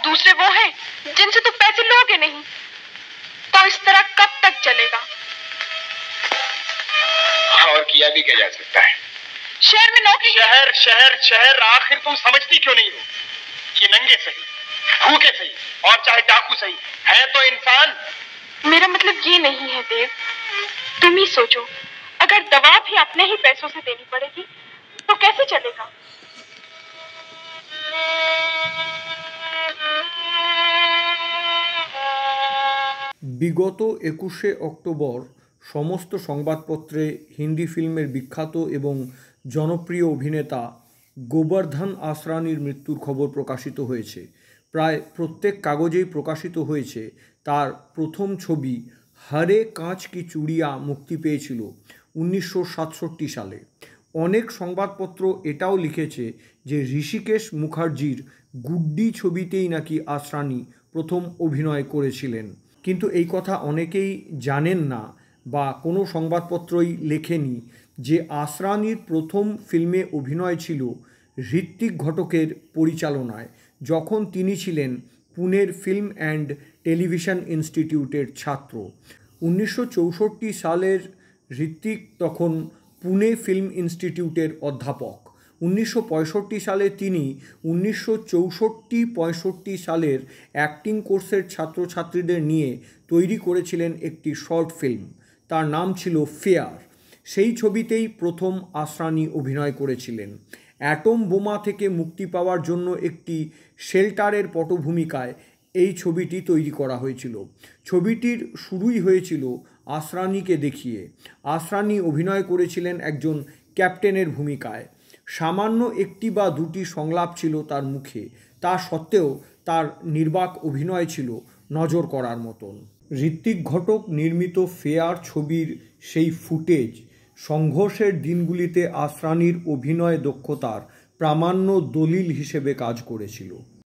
दूसरे वो हैं जिनसे तो पैसे लोगे नहीं। तो इस तरह कब तक चलेगा? और किया भी क्या जा सकता है? शहर में नौकरी। शहर शहर शहर, आखिर तुम समझती क्यों नहीं हो? ये नंगे सही, भूखे सही और चाहे डाकू सही है तो इंसान। मेरा मतलब ये नहीं है देव, तुम ही सोचो, अगर दवा भी अपने ही पैसों से देनी पड़ेगी तो कैसे चलेगा? বিগত ২১শে অক্টোবর সমস্ত সংবাদপত্রে হিন্দি ফিল্মের বিখ্যাত এবং জনপ্রিয় অভিনেতা গোবর্ধন আসরানির মৃত্যুর খবর প্রকাশিত হয়েছে। প্রায় প্রত্যেক কাগজেই প্রকাশিত হয়েছে তার প্রথম ছবি হরে কাঁচ কি চুড়িয়া মুক্তি পেয়েছিল ১৯৬৭ সালে। অনেক সংবাদপত্র এটাও লিখেছে যে ঋষিকেশ মুখার্জির গুড্ডি ছবিতেই নাকি আসরানি প্রথম অভিনয় করেছিলেন, কিন্তু এই কথা অনেকেই জানেন না বা কোনো সংবাদপত্রই লেখেনি যে আসরানির প্রথম ফিল্মে অভিনয় ছিল ঋত্বিক ঘটকের পরিচালনায়, যখন তিনি ছিলেন পুনের ফিল্ম অ্যান্ড টেলিভিশন ইনস্টিটিউটের ছাত্র। ১৯৬৪ সালের ঋত্বিক তখন পুনে ফিল্ম ইনস্টিটিউটের অধ্যাপক। ১৯৬৫ সালে তিনি ১৯৬৪-৬৫ সালের অ্যাক্টিং কোর্সের ছাত্রছাত্রীদের নিয়ে তৈরি করেছিলেন একটি শর্ট ফিল্ম, তার নাম ছিল ফেয়ার। সেই ছবিতেই প্রথম আসরানি অভিনয় করেছিলেন। অ্যাটম বোমা থেকে মুক্তি পাওয়ার জন্য একটি শেল্টারের পটভূমিকায় এই ছবিটি তৈরি করা হয়েছিল। ছবিটির শুরুই হয়েছিল আসরানিকে দেখিয়ে। আসরানি অভিনয় করেছিলেন একজন ক্যাপ্টেনের ভূমিকায়। সামান্য একটি বা দুটি সংলাপ ছিল তার মুখে, তা সত্ত্বেও তার নির্বাক অভিনয় ছিল নজর করার মতন। ঋত্বিক ঘটক নির্মিত ফেয়ার ছবির সেই ফুটেজ সংঘর্ষের দিনগুলিতে আসরানির অভিনয় দক্ষতার প্রামাণ্য দলিল হিসেবে কাজ করেছিল।